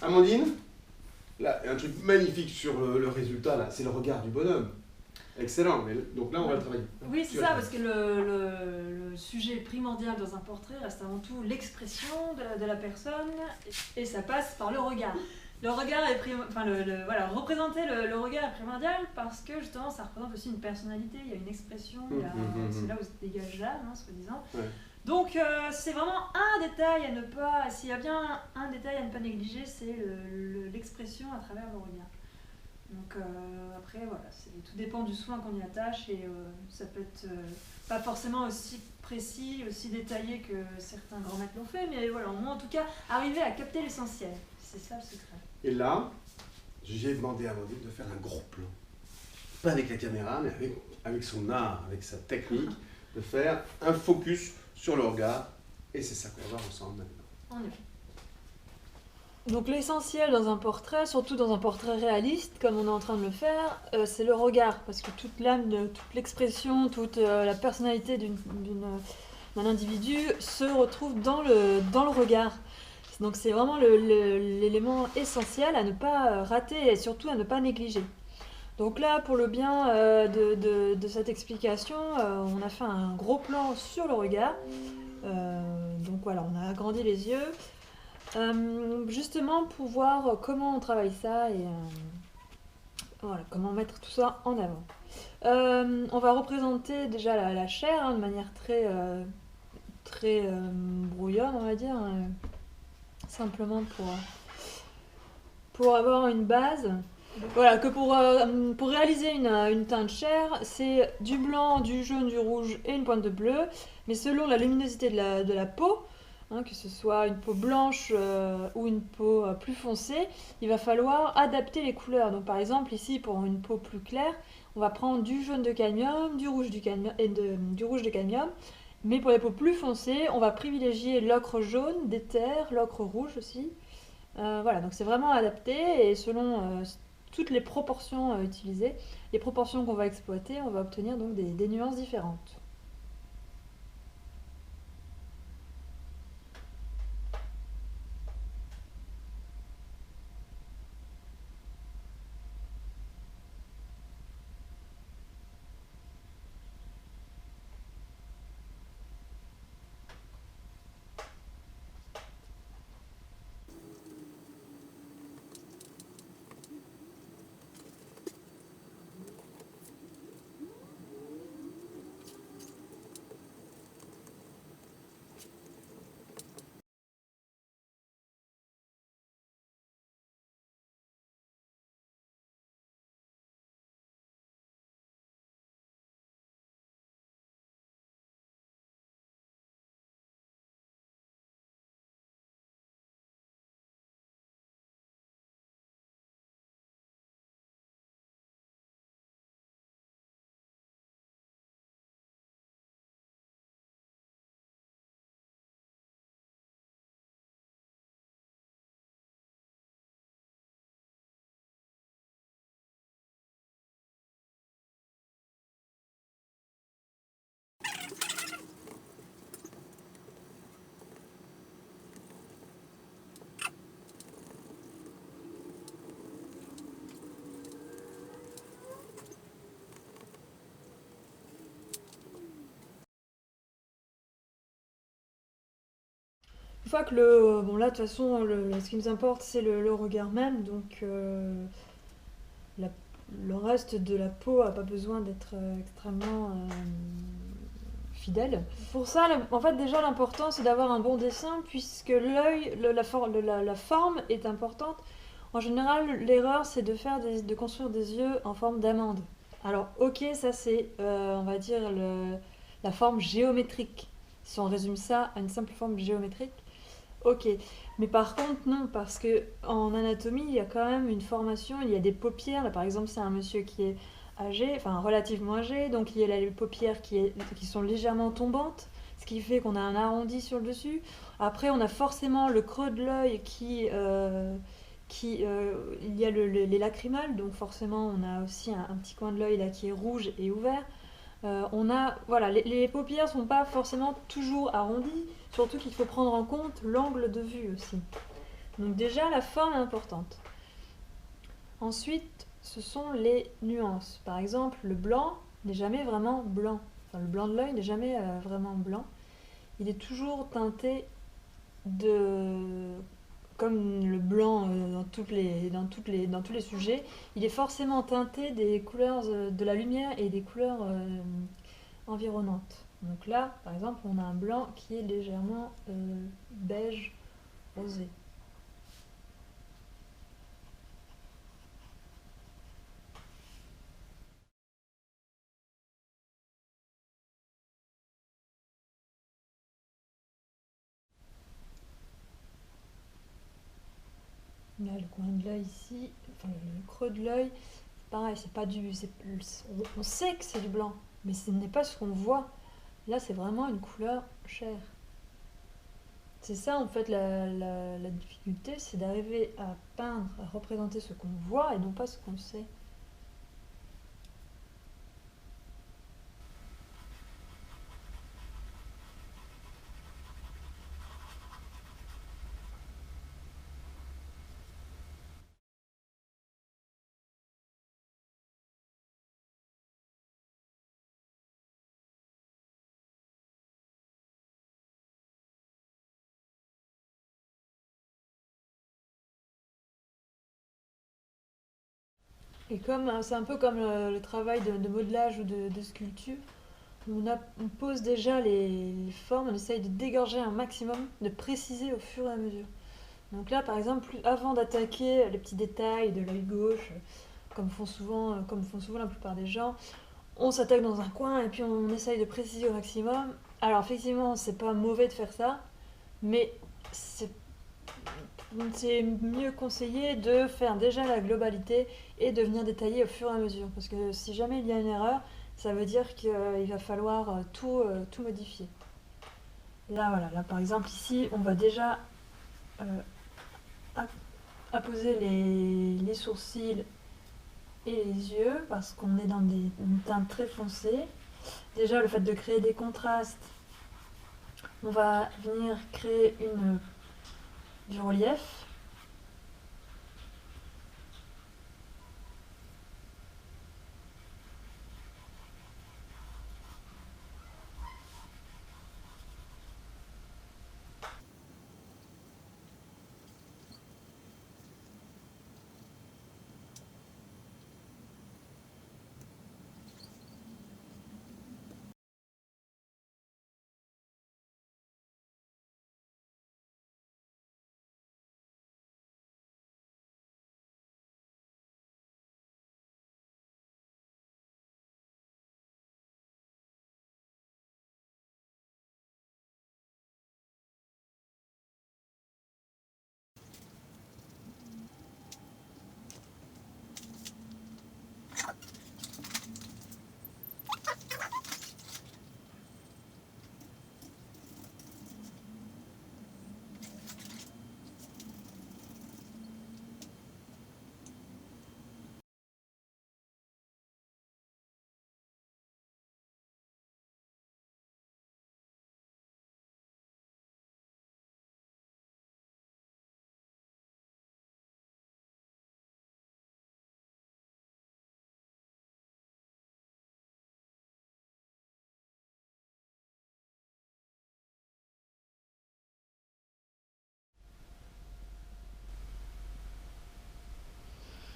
Amandine, là, un truc magnifique sur le résultat, là, c'est le regard du bonhomme. Excellent, mais, donc là on va le travailler. Oui, c'est ça, parce que le sujet primordial dans un portrait reste avant tout l'expression de la personne, et ça passe par le regard. Le regard est voilà, représenter le regard est primordial parce que justement ça représente aussi une personnalité, il y a une expression, c'est là où se dégage l'âme, hein, soi-disant. Ouais. Donc c'est vraiment un détail à ne pas, s'il y a bien un détail à ne pas négliger, c'est l'expression à travers le regard. Donc après voilà, tout dépend du soin qu'on y attache et ça peut être pas forcément aussi précis, aussi détaillé que certains grands maîtres l'ont fait, mais voilà, au moins en tout cas arriver à capter l'essentiel, c'est ça le secret. Et là, j'ai demandé à Amandine de faire un gros plan, pas avec la caméra, mais avec son art, avec sa technique, de faire un focus sur le regard, et c'est ça qu'on va voir ensemble maintenant. On y va. Donc l'essentiel dans un portrait, surtout dans un portrait réaliste, comme on est en train de le faire, c'est le regard, parce que toute l'âme, toute l'expression, toute la personnalité d'un individu se retrouve dans le regard. Donc c'est vraiment l'élément essentiel à ne pas rater et surtout à ne pas négliger. Donc là, pour le bien de cette explication, on a fait un gros plan sur le regard. Donc voilà, on a agrandi les yeux. Justement pour voir comment on travaille ça et voilà, comment mettre tout ça en avant. On va représenter déjà la chair hein, de manière très brouillonne, on va dire, simplement pour avoir une base. Voilà, que pour réaliser une teinte chair, c'est du blanc, du jaune, du rouge et une pointe de bleu, mais selon la luminosité de la peau, hein, que ce soit une peau blanche ou une peau plus foncée, il va falloir adapter les couleurs. Donc par exemple ici pour une peau plus claire, on va prendre du jaune de cadmium, du rouge de cadmium, mais pour les peaux plus foncées, on va privilégier l'ocre jaune d'éther, l'ocre rouge aussi. Voilà, donc c'est vraiment adapté et selon toutes les proportions utilisées, les proportions qu'on va exploiter, on va obtenir donc des nuances différentes. Une fois que bon là de toute façon ce qui nous importe c'est le regard même, donc le reste de la peau n'a pas besoin d'être extrêmement fidèle. Pour ça, en fait déjà l'important c'est d'avoir un bon dessin puisque l'œil, la forme est importante. En général l'erreur c'est de construire des yeux en forme d'amande. Alors ok, ça c'est on va dire la forme géométrique. Si on résume ça à une simple forme géométrique, ok, mais par contre non, parce que en anatomie il y a quand même une formation, il y a des paupières, là par exemple c'est un monsieur qui est âgé, enfin relativement âgé, donc il y a les paupières qui sont légèrement tombantes, ce qui fait qu'on a un arrondi sur le dessus. Après on a forcément le creux de l'œil il y a les lacrymales, donc forcément on a aussi un petit coin de l'œil là qui est rouge et ouvert. Voilà, les paupières sont pas forcément toujours arrondies, surtout qu'il faut prendre en compte l'angle de vue aussi. Donc déjà, la forme est importante. Ensuite, ce sont les nuances. Par exemple, le blanc n'est jamais vraiment blanc. Enfin, le blanc de l'œil n'est jamais vraiment blanc. Il est toujours teinté de... Comme le blanc dans tous les sujets, il est forcément teinté des couleurs de la lumière et des couleurs environnantes. Donc là, par exemple, on a un blanc qui est légèrement beige rosé. Là, le coin de l'œil ici, enfin le creux de l'œil, pareil, c'est pas du. On sait que c'est du blanc, mais ce n'est pas ce qu'on voit. Là, c'est vraiment une couleur chair. C'est ça, en fait, la difficulté, c'est d'arriver à peindre, à représenter ce qu'on voit et non pas ce qu'on sait. Et comme c'est un peu comme le travail de modelage ou de sculpture, on pose déjà les formes, on essaye de dégorger un maximum, de préciser au fur et à mesure. Donc là, par exemple, avant d'attaquer les petits détails de l'œil gauche, comme font souvent la plupart des gens, on s'attaque dans un coin et puis on essaye de préciser au maximum. Alors effectivement, c'est pas mauvais de faire ça, mais c'est mieux conseillé de faire déjà la globalité et de venir détailler au fur et à mesure. Parce que si jamais il y a une erreur, ça veut dire qu'il va falloir tout modifier. Là, voilà, là par exemple, ici, on va déjà apposer les sourcils et les yeux parce qu'on est dans une teinte très foncée. Déjà, le fait de créer des contrastes, on va venir créer du relief.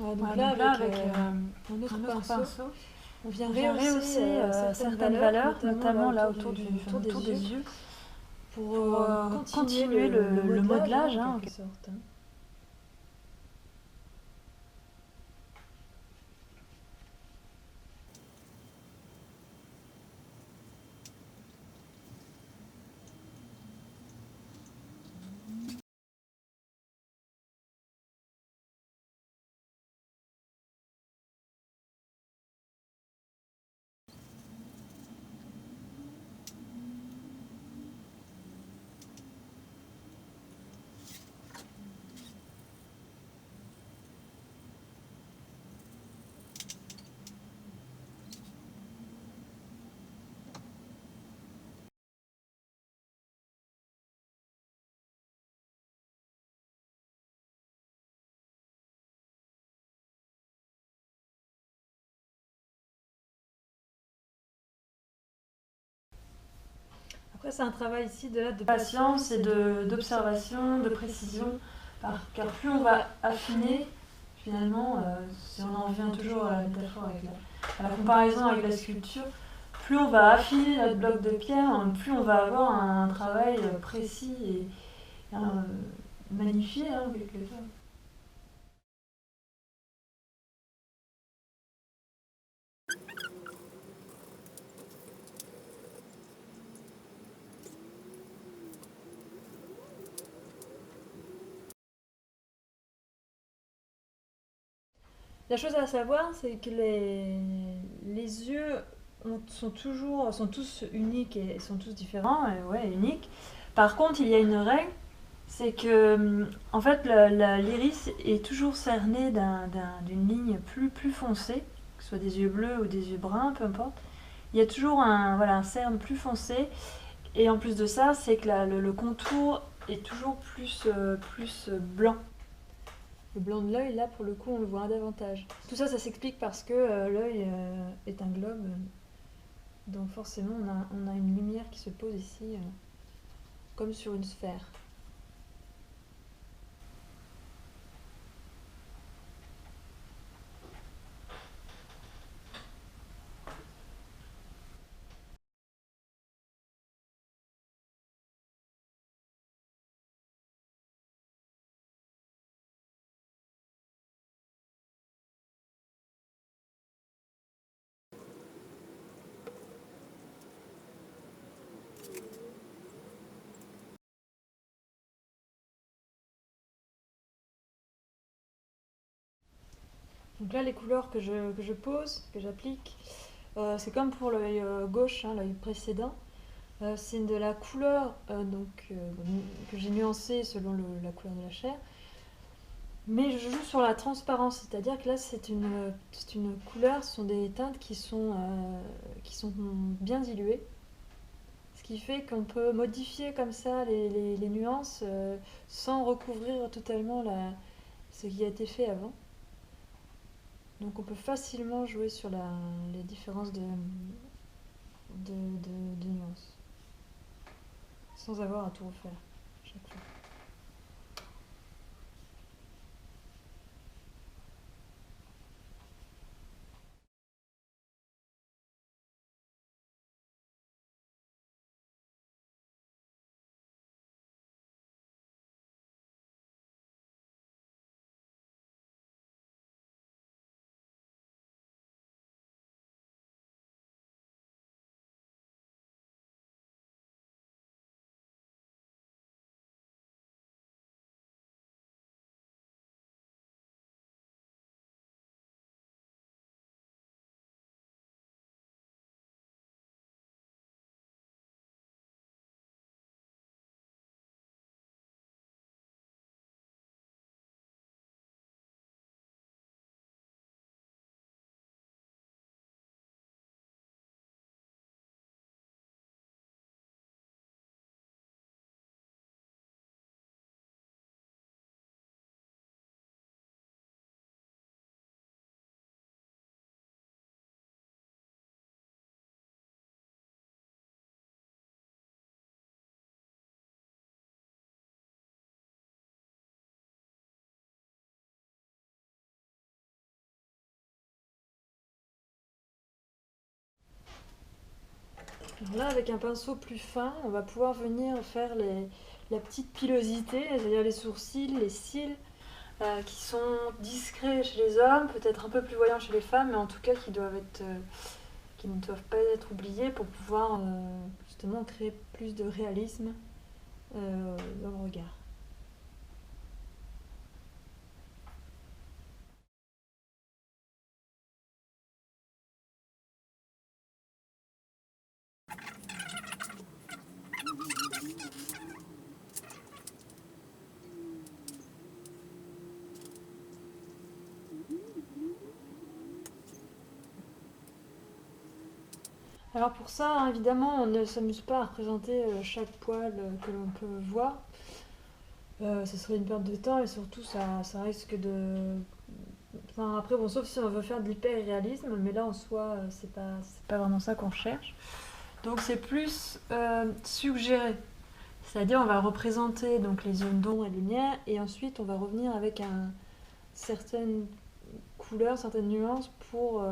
Ouais, donc là, avec un autre pinceau, on vient rehausser certaines valeurs, notamment là autour des yeux, pour continuer le modelage, en quelque sorte. Ça, c'est un travail ici de patience et d'observation, de précision. Car plus on va affiner, finalement, si on en revient toujours à la métaphore, à la comparaison avec la sculpture, plus on va affiner notre bloc de pierre, plus on va avoir un travail précis et magnifié, hein, quelque part. La chose à savoir, c'est que les yeux sont tous uniques et sont tous différents, uniques. Par contre, il y a une règle, c'est que en fait l'iris est toujours cerné d'une ligne plus foncée, que ce soit des yeux bleus ou des yeux bruns, peu importe. Il y a toujours un cerne plus foncé, et en plus de ça, c'est que le contour est toujours plus blanc. Le blanc de l'œil, là, pour le coup, on le voit davantage. Tout ça, ça s'explique parce que l'œil est un globe. Donc forcément, on a une lumière qui se pose ici, comme sur une sphère. Donc là, les couleurs que je pose, que j'applique, c'est comme pour l'œil gauche, hein, l'œil précédent. C'est de la couleur que j'ai nuancée selon la couleur de la chair. Mais je joue sur la transparence, c'est-à-dire que là, c'est une couleur, ce sont des teintes qui sont bien diluées. Ce qui fait qu'on peut modifier comme ça les nuances sans recouvrir totalement ce qui a été fait avant. Donc on peut facilement jouer sur les différences de nuances, sans avoir à tout refaire chaque fois. Alors là, avec un pinceau plus fin, on va pouvoir venir faire la petite pilosité, c'est-à-dire les sourcils, les cils, qui sont discrets chez les hommes, peut-être un peu plus voyants chez les femmes, mais en tout cas qui ne doivent pas être oubliés pour pouvoir justement créer plus de réalisme dans le regard. Alors pour ça, hein, évidemment, on ne s'amuse pas à représenter chaque poil que l'on peut voir. Ce serait une perte de temps et surtout ça risque de... Enfin, après, bon, sauf si on veut faire de l'hyper-réalisme, mais là en soi, c'est pas vraiment ça qu'on cherche. Donc c'est plus suggéré. C'est-à-dire on va représenter donc les zones d'ombre et de lumière et ensuite on va revenir avec certaines couleurs, certaines nuances pour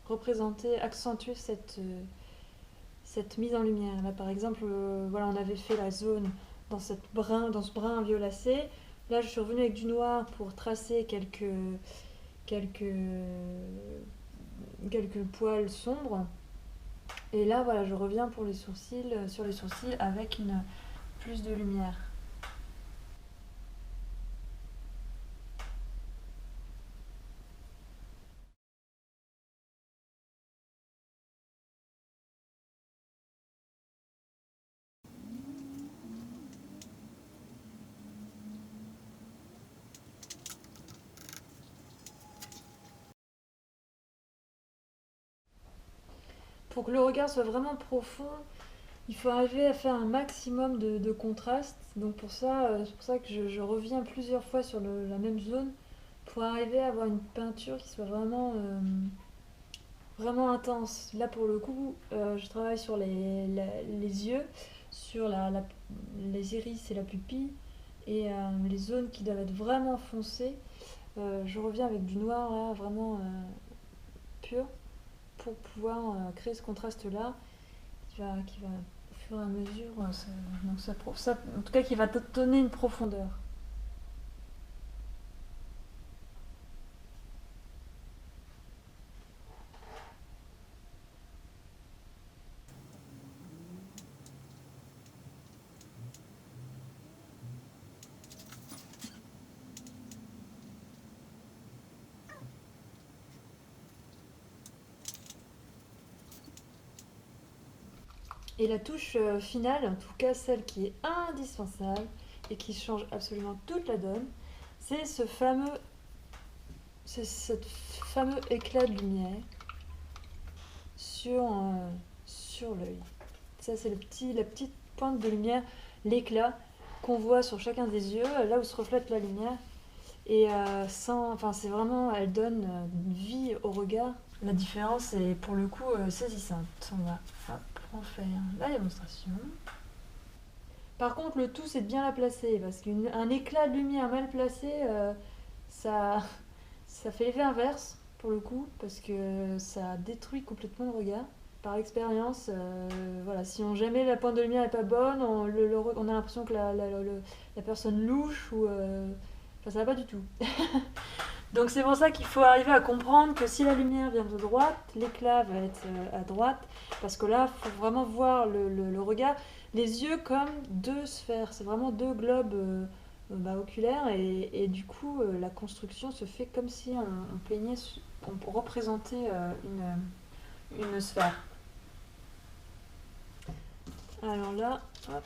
représenter, accentuer cette mise en lumière. Là par exemple, voilà, on avait fait la zone dans ce brun violacé. Là je suis revenue avec du noir pour tracer quelques, quelques poils sombres. Et là voilà, je reviens pour les sourcils, sur les sourcils avec plus de lumière. Pour que le regard soit vraiment profond, il faut arriver à faire un maximum de contraste. Donc c'est pour ça que je reviens plusieurs fois sur la même zone pour arriver à avoir une peinture qui soit vraiment intense. Là pour le coup, je travaille sur les yeux, sur les iris et la pupille et les zones qui doivent être vraiment foncées. Je reviens avec du noir là, vraiment pur pour pouvoir créer ce contraste-là qui va au fur et à mesure, en tout cas qui va te donner une profondeur. Et la touche finale, en tout cas celle qui est indispensable et qui change absolument toute la donne, c'est ce fameux éclat de lumière sur l'œil. Ça c'est la petite pointe de lumière, l'éclat qu'on voit sur chacun des yeux, là où se reflète la lumière. Et c'est vraiment, elle donne une vie au regard. La différence est pour le coup saisissante. On va en faire la démonstration. Par contre, le tout c'est de bien la placer parce qu'un éclat de lumière mal placé, ça, ça fait l'effet inverse pour le coup parce que ça détruit complètement le regard. Par expérience, voilà, si jamais la pointe de lumière n'est pas bonne, on a l'impression que la personne louche ou enfin, ça va pas du tout. Donc c'est pour ça qu'il faut arriver à comprendre que si la lumière vient de droite, l'éclat va être à droite, parce que là, il faut vraiment voir le regard, les yeux comme deux sphères, c'est vraiment deux globes oculaires, et du coup, la construction se fait comme si on représentait une sphère. Alors là, hop.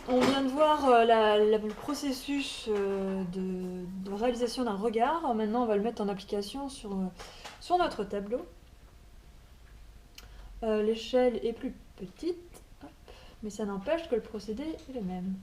On vient de voir le processus de réalisation d'un regard. Maintenant, on va le mettre en application sur notre tableau. L'échelle est plus petite, hop, mais ça n'empêche que le procédé est le même.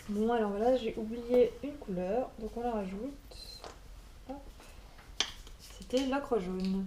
Bon, alors là, j'ai oublié une couleur, donc on la rajoute. Hop. C'était l'ocre jaune.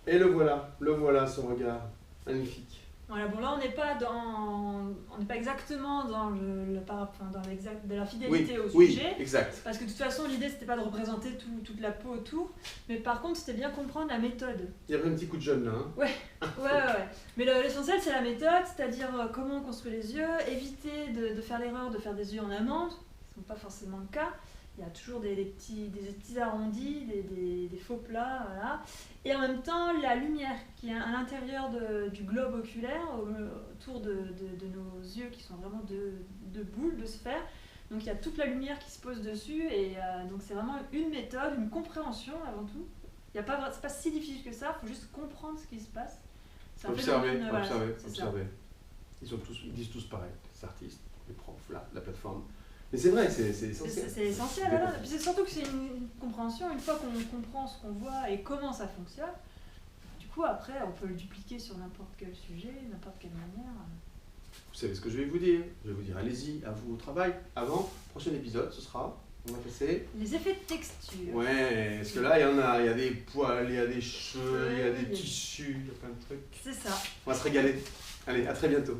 Et le voilà son regard. Magnifique. Voilà, bon là on n'est pas exactement dans de la fidélité au Oui, sujet, exact. parce que de toute façon l'idée c'était pas de représenter toute la peau autour, mais par contre c'était bien comprendre la méthode. Il y avait un petit coup de jeune là. Hein. Ouais. Mais l'essentiel c'est la méthode, c'est-à-dire comment on construit les yeux, éviter de faire l'erreur de faire des yeux en amande, ce n'est pas forcément le cas. Il y a toujours des petits arrondis, des faux plats, voilà. Et en même temps, la lumière qui est à l'intérieur du globe oculaire, autour de nos yeux qui sont vraiment de boules, de sphères. Donc il y a toute la lumière qui se pose dessus, et donc c'est vraiment une méthode, une compréhension avant tout. C'est pas si difficile que ça, il faut juste comprendre ce qui se passe. Observer. Ils disent tous pareil, les artistes, les profs, la plateforme. Mais c'est vrai, c'est essentiel. C'est essentiel, voilà. Puis c'est surtout que c'est une compréhension. Une fois qu'on comprend ce qu'on voit et comment ça fonctionne, du coup, après, on peut le dupliquer sur n'importe quel sujet, n'importe quelle manière. Vous savez ce que je vais vous dire. Je vais vous dire, allez-y, à vous au travail. Avant, prochain épisode, ce sera, on va passer... Les effets de texture. Ouais, parce que là, il y en a. Il y a des poils, il y a des cheveux, il y a des tissus, il y a plein de trucs. C'est ça. On va se régaler. Allez, à très bientôt.